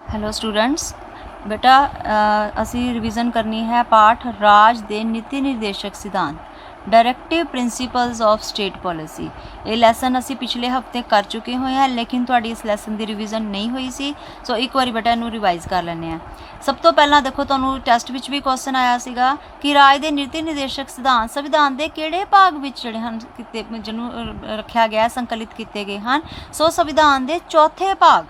Hello students, बेटा असी revision करनी है पाठ राज दे नीति निर्देशक सिद्धांत डायरेक्टिव प्रिंसीपल्स ऑफ स्टेट पॉलिसी। ये लैसन असी पिछले हफ्ते कर चुके हुए हैं, लेकिन तुहाडी इस लैसन की रिविज़न नहीं हुई सी, सो एक बार बेटा इनू रिवाइज कर लेने हैं। सब तो पहला देखो, तुहानू टैस्ट विच भी क्वेश्चन आया सीगा कि राज दे नीति निर्देशक सिद्धांत संविधान के किहड़े भाग विच जिहड़े हन जिन्होंने रखा गया संकलित किए गए हैं। सो संविधान के चौथे भाग,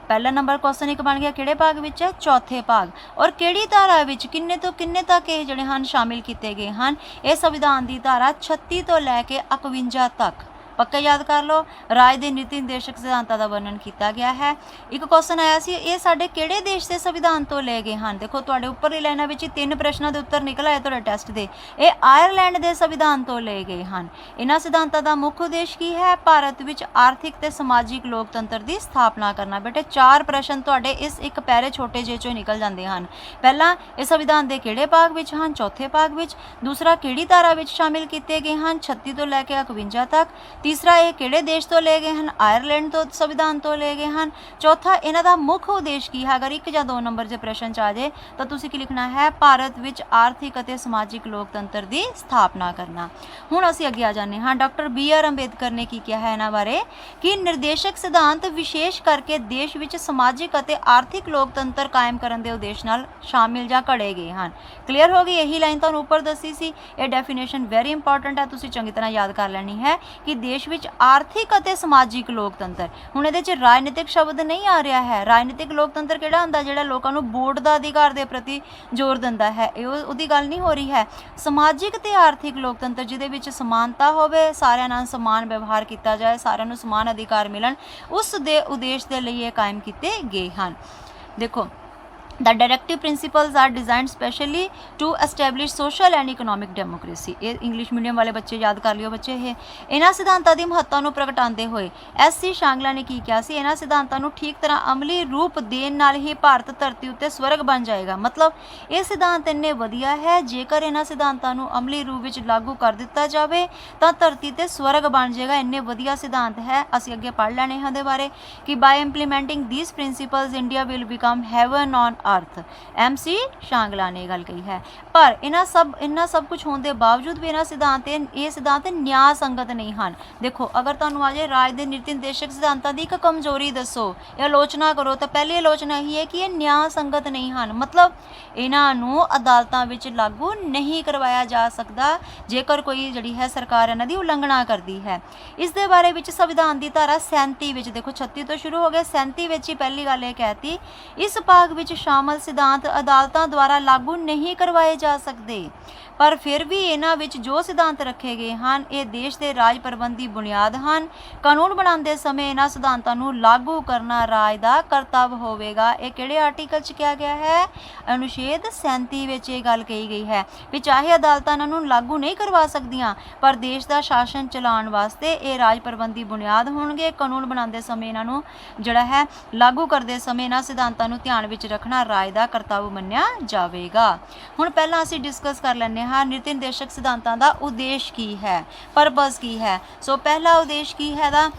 पहला नंबर क्वेश्चन एक बन गया किहड़े भाग विच है, चौथे भाग। और किहड़ी धारा विच किन्ने तो किन्ने तक ये जिहड़े हन शामिल किए गए हैं। ये संविधान की धारा 36 तो लैके 51 तक पक्का याद कर लो। राज के नीति निर्देशक सिद्धांतों का वर्णन किया गया है। एक क्वेश्चन आया सी, ये साडे किहड़े देश के संविधान तो ले गए हैं। देखो तुहाडे उपरली लाइनां विच 3 प्रश्नों के उत्तर निकल आए तुहाडे टैस्ट के। ये आयरलैंड के संविधान तो ले गए हैं। इन्हां सिद्धांतों का मुख्य उद्देश्य की है, भारत विच आर्थिक ते समाजिक लोकतंत्र की स्थापना करना। बेटे 4 प्रश्न तुहाडे इस एक पैरे छोटे जे चों निकल जाते हैं। पहला, ये संविधान के किहड़े भाग विच हैं, चौथे भाग विच। दूसरा, किहड़ी धारा विच शामिल किए गए हैं, 36 तो लैके 51 तक। तीसरा, ये किहड़े देश तो ले गए हैं, आयरलैंड तो संविधान तो ले गए हैं। चौथा, इन्हां दा मुख्य उद्देश्य की है। अगर 1 या 2 नंबर के प्रश्न च आ जाए तो तुसीं की लिखना है, भारत विच आर्थिक अते समाजिक लोकतंत्र की स्थापना करना। हुण असीं अगे आ जाने हाँ। डॉक्टर BR अंबेडकर ने की कहा है इन्हां बारे कि निर्देशक सिद्धांत विशेष करके देश विच समाजिक अते आर्थिक लोकतंत्र कायम करने के उद्देश्य नाल शामिल जां घड़े गए हैं। क्लीयर हो गई? यही लाइन तुहानूं उपर दसी सी। ये डेफिनेशन वेरी इंपॉर्टेंट है, तुसीं चंगी तरह याद कर लैनी है कि देश विच आर्थिक अते समाजिक लोकतंत्र। हुण इहदे च राजनीतिक शब्द नहीं आ रहा है। राजनीतिक लोकतंत्र किहड़ा हुंदा, जिहड़ा लोकां नूं वोट दा अधिकार दे प्रति जोर दिंदा है, इह उहदी गल नहीं हो रही है। समाजिक ते आर्थिक लोकतंत्र जिहदे विच समानता होवे, सारिआं नाल समान व्यवहार किया जाए, सारिआं नूं समान अधिकार मिलन, उस दे उद्देश्य दे लई इह कायम कीते गए हैं। देखो, The directive principles are designed specially to establish social and economic democracy। ये इंग्लिश मीडियम वाले बच्चे याद कर लियो बच्चे। ये इन्हां सिद्धांतों की महत्ता नूं प्रगटाते हुए SC शांगला ने की किया सी, इन्हां सिद्धांतों नूं ठीक तरह अमली रूप देण नाल ही भारत धरती उत्ते स्वर्ग बन जाएगा। मतलब ये सिद्धांत इन्ने वधिया है, जेकर इन्हां सिद्धांतों नूं अमली रूप विच लागू कर दिता जाए तो धरती ते स्वर्ग बन जाएगा। इन्ने वधिया सिद्धांत है। असीं अगे पढ़ लैणे इहदे बारे कि by implementing these principles India will become heaven on earth. MC Shangla ने गल कही है। पर इन्ना सब कुछ होने के बावजूद भी ये सिद्धांत न्याय संगत नहीं हैं। देखो, अगर तुहानूं आ जाए राज के नीति निर्देशक सिद्धांतों की एक कमजोरी दसो या आलोचना करो, तो पहली आलोचना यही है कि ये न्याय संगत नहीं हैं। मतलब इन्हों अदालतों में लागू नहीं करवाया जा सकता जेकर कोई जिहड़ी है सरकार इन्हां दी उलंघना करती है। इस दे बारे विच संविधान की धारा 37 विच, देखो 36 तो शुरू हो गया, 37 विच ही पहली गल ये कहती, इस भाग विच शामिल सिद्धांत अदालतों द्वारा लागू नहीं करवाए जा सकते। पर फिर भी इन्हां विच जो सिद्धांत रखे गए हैं, ये देश के राज प्रबंध की बुनियाद हैं। कानून बनाते समय इन्हां सिद्धांतों नूं लागू करना राज का कर्तव्य होवेगा। ये किहड़े आर्टिकल च किया गया है? अनुच्छेद 37 विच ये गल कही गई है भी चाहे अदालतां इन्हां नूं लागू नहीं करवा सकदियां, पर देश का शासन चलाउण वास्ते ये राज प्रबंध की बुनियाद होणगे। कानून बनाते समय इन्हां नूं जिहड़ा है लागू करते समय इन्हां सिद्धांतों नूं ध्यान विच रखना राज का कर्तव्य मन्निया जावेगा। हुण पहलां असीं डिस्कस कर लैंदे हाँ नीति निर्देशक सिद्धांतों का उद्देश्य की है, परपज़ की है। सो पहला उद्देश्य की है दा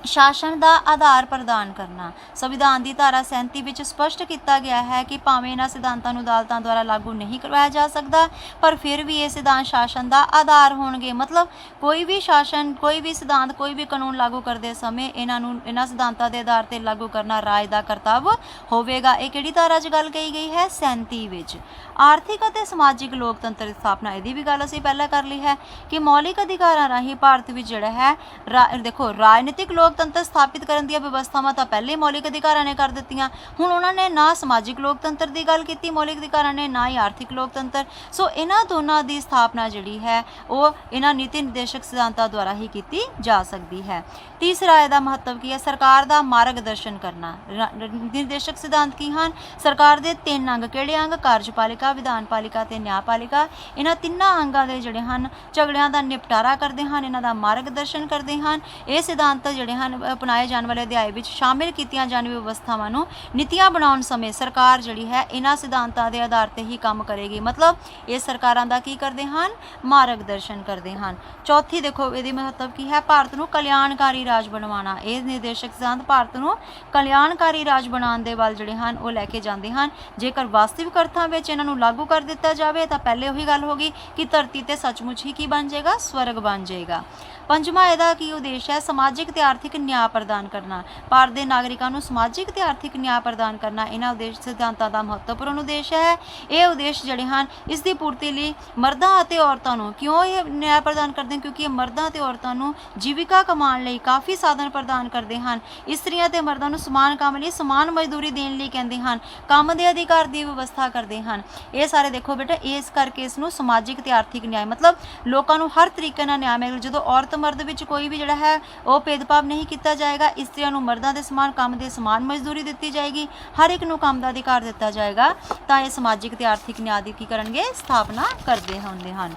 शासन का आधार प्रदान करना। संविधान की धारा 37 विच स्पष्ट किया गया है कि भावें इन्हां सिद्धांतों नूं अदालतां द्वारा लागू नहीं करवाया जा सकता, पर फिर भी ये सिद्धांत शासन का आधार होणगे। मतलब कोई भी शासन, कोई भी सिद्धांत, कोई भी कानून लागू करते समय इन्हां सिद्धांतों के आधार पर लागू करना राज का कर्तव्य होवेगा। ये किहड़ी धारा च गल कही गई है? 37 विच। आर्थिक और समाजिक लोकतंत्र की स्थापना, यदी भी गल असीं पहले कर ली है कि मौलिक अधिकारां राही भारत विच जिहड़ा है देखो राजनीतिक लोकतंत्र स्थापित करने दी व्यवस्थावां तां पहले मौलिक अधिकारां ने कर दित्तियां। हुण उन्हां ने ना समाजिक लोकतंत्र की गल की मौलिक अधिकारां ने, ना ही आर्थिक लोकतंत्र। सो इन्हां दोनों की स्थापना जिहड़ी है वो इन्हां नीति निर्देशक सिद्धांतों द्वारा ही की जा सकती है। तीसरा इहदा महत्व की है? सरकार का मार्गदर्शन करना। निर्देशक सिद्धांत की हैं? सरकार के 3 अंग, किहड़े अंग? कार्यपालिका, विधानपालिका ते न्यायपालिका। इन्हां तिन्नां अंगां दे जिहड़े हन झगड़ियां दा निपटारा करते हैं, इन्हां दा मार्गदर्शन करते हैं। ये सिद्धांत जिहड़े ਹਨ ਅਪਣਾਏ ਜਾਣ ਵਾਲੇ ਅਧਿਆਏ ਵਿੱਚ ਸ਼ਾਮਿਲ ਕੀਤੀਆਂ ਜਾਣ ਵਿਵਸਥਾਵਾਂ ਨੂੰ ਨੀਤੀਆਂ ਬਣਾਉਣ ਸਮੇਂ ਸਰਕਾਰ ਜਿਹੜੀ ਹੈ ਇਹਨਾਂ ਸਿਧਾਂਤਾਂ ਦੇ ਆਧਾਰ ਤੇ ਹੀ ਕੰਮ ਕਰੇਗੀ। ਮਤਲਬ ਇਹ ਸਰਕਾਰਾਂ ਦਾ ਕੀ ਕਰਦੇ ਹਨ, ਮਾਰਗਦਰਸ਼ਨ ਕਰਦੇ ਹਨ। ਚੌਥੀ ਦੇਖੋ ਇਹਦੀ ਮਹੱਤਵ ਕੀ ਹੈ, ਭਾਰਤ ਨੂੰ ਕਲਿਆਣਕਾਰੀ ਰਾਜ ਬਣਵਾਉਣਾ। ਇਹ ਨਿਰਦੇਸ਼ਕ ਸਿਧਾਂਤ ਭਾਰਤ ਨੂੰ ਕਲਿਆਣਕਾਰੀ ਰਾਜ ਬਣਾਉਣ ਦੇ ਵੱਲ ਜਿਹੜੇ ਹਨ ਉਹ ਲੈ ਕੇ ਜਾਂਦੇ ਹਨ। ਜੇਕਰ ਵਾਸਤਵਿਕ ਅਰਥਾਂ ਵਿੱਚ ਇਹਨਾਂ ਨੂੰ ਲਾਗੂ ਕਰ ਦਿੱਤਾ ਜਾਵੇ ਤਾਂ ਪਹਿਲੇ ਉਹੀ ਗੱਲ ਹੋ ਗਈ ਕਿ ਧਰਤੀ ਤੇ ਸੱਚਮੁੱਚ ਹੀ ਕੀ ਬਣ ਜਾਏਗਾ, ਸਵਰਗ ਬਣ ਜਾਏਗਾ। ਪੰਜਵਾਂ ਇਹਦਾ ਕੀ ਉਦੇਸ਼ ਹੈ, ਸਮਾਜਿਕ ਤੇ ਆਰਥਿਕ ਨਿਆਂ ਪ੍ਰਦਾਨ ਕਰਨਾ। ਭਾਰਤ ਦੇ ਨਾਗਰਿਕਾਂ ਨੂੰ ਸਮਾਜਿਕ ਤੇ ਆਰਥਿਕ ਨਿਆਂ ਪ੍ਰਦਾਨ ਕਰਨਾ ਇਹਨਾਂ ਉਦੇਸ਼ ਸਿਧਾਂਤਾਂ ਦਾ ਮਹੱਤਵਪੂਰਨ ਉਦੇਸ਼ ਹੈ। ਇਹ ਉਦੇਸ਼ ਜਿਹੜੇ ਹਨ ਇਸ ਦੀ ਪੂਰਤੀ ਲਈ ਮਰਦਾਂ ਅਤੇ ਔਰਤਾਂ ਨੂੰ, ਕਿਉਂ ਇਹ ਨਿਆਂ ਪ੍ਰਦਾਨ ਕਰਦੇ ਹਨ, ਕਿਉਂਕਿ ਇਹ ਮਰਦਾਂ ਅਤੇ ਔਰਤਾਂ ਨੂੰ ਜੀਵਿਕਾ ਕਮਾਉਣ ਲਈ ਕਾਫੀ ਸਾਧਨ ਪ੍ਰਦਾਨ ਕਰਦੇ ਹਨ। ਇਸਤਰੀਆਂ ਤੇ ਮਰਦਾਂ ਨੂੰ ਸਮਾਨ ਕੰਮ ਲਈ ਸਮਾਨ ਮਜ਼ਦੂਰੀ ਦੇਣ ਲਈ ਕਹਿੰਦੇ ਹਨ, ਕੰਮ ਦੇ ਅਧਿਕਾਰ ਦੀ ਵਿਵਸਥਾ ਕਰਦੇ ਹਨ। ਇਹ ਸਾਰੇ ਦੇਖੋ ਬੇਟਾ, ਇਸ ਕਰਕੇ ਇਸ ਨੂੰ ਸਮਾਜਿਕ ਤੇ ਆਰਥਿਕ ਨਿਆਂ, ਮਤਲਬ ਲੋਕਾਂ ਨੂੰ ਹਰ ਤਰੀਕੇ ਨਾਲ ਨਿਆਂ ਮਿਲੇ। ਜਦੋਂ ਔਰਤ ਮਰਦ ਵਿੱਚ ਕੋਈ ਵੀ ਜਿਹੜਾ ਹੈ ਉਹ ਭੇਦਭਾਵ ਨਹੀਂ ਕੀਤਾ ਜਾਏਗਾ। ਇਸਤਰੀਆਂ ਨੂੰ ਮਰਦਾਂ ਦੇ ਸਮਾਨ ਕੰਮ ਦੇ ਸਮਾਨ ਮਜ਼ਦੂਰੀ ਦਿੱਤੀ ਜਾਏਗੀ, ਹਰ ਇੱਕ ਨੂੰ ਕੰਮ ਦਾ ਅਧਿਕਾਰ ਦਿੱਤਾ ਜਾਏਗਾ, ਤਾਂ ਇਹ ਸਮਾਜਿਕ ਤੇ ਆਰਥਿਕ ਨਿਆਂ ਦੀ ਕੀ ਕਰਨਗੇ, ਸਥਾਪਨਾ ਕਰਦੇ ਹੁੰਦੇ ਹਨ।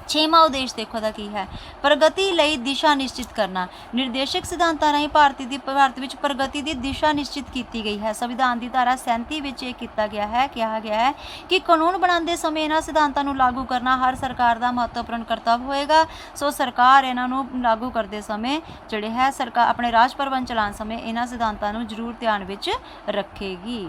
ਛੇਵਾਂ ਉਦੇਸ਼ ਦੇਖੋ ਦਾ ਕੀ ਹੈ, ਪ੍ਰਗਤੀ ਲਈ ਦਿਸ਼ਾ ਨਿਸ਼ਚਿਤ ਕਰਨਾ। ਨਿਰਦੇਸ਼ਕ ਸਿਧਾਂਤਾਂ ਰਾਹੀਂ ਭਾਰਤ ਵਿੱਚ ਪ੍ਰਗਤੀ ਦੀ ਦਿਸ਼ਾ ਨਿਸ਼ਚਿਤ ਕੀਤੀ ਗਈ ਹੈ। ਸੰਵਿਧਾਨ ਦੀ ਧਾਰਾ 37 ਵਿੱਚ ਇਹ ਕਿਹਾ ਗਿਆ ਹੈ ਕਿ ਕਾਨੂੰਨ ਬਣਾਉਂਦੇ ਸਮੇਂ ਇਹਨਾਂ ਸਿਧਾਂਤਾਂ ਨੂੰ ਲਾਗੂ ਕਰਨਾ ਹਰ ਸਰਕਾਰ ਦਾ ਮਹੱਤਵਪੂਰਨ ਕਰਤੱਵ ਹੋਏਗਾ। ਸੋ ਸਰਕਾਰ ਇਹਨਾਂ ਨੂੰ ਲਾਗੂ ਕਰਦੇ ਸਮੇਂ ਜਿਹੜੇ ਹੈ ਸਰਕਾਰ ਆਪਣੇ ਰਾਜ ਪ੍ਰਬੰਧ ਚਲਾਉਣ ਸਮੇਂ ਇਹਨਾਂ ਸਿਧਾਂਤਾਂ ਨੂੰ ਜ਼ਰੂਰ ਧਿਆਨ ਵਿੱਚ ਰੱਖੇਗੀ।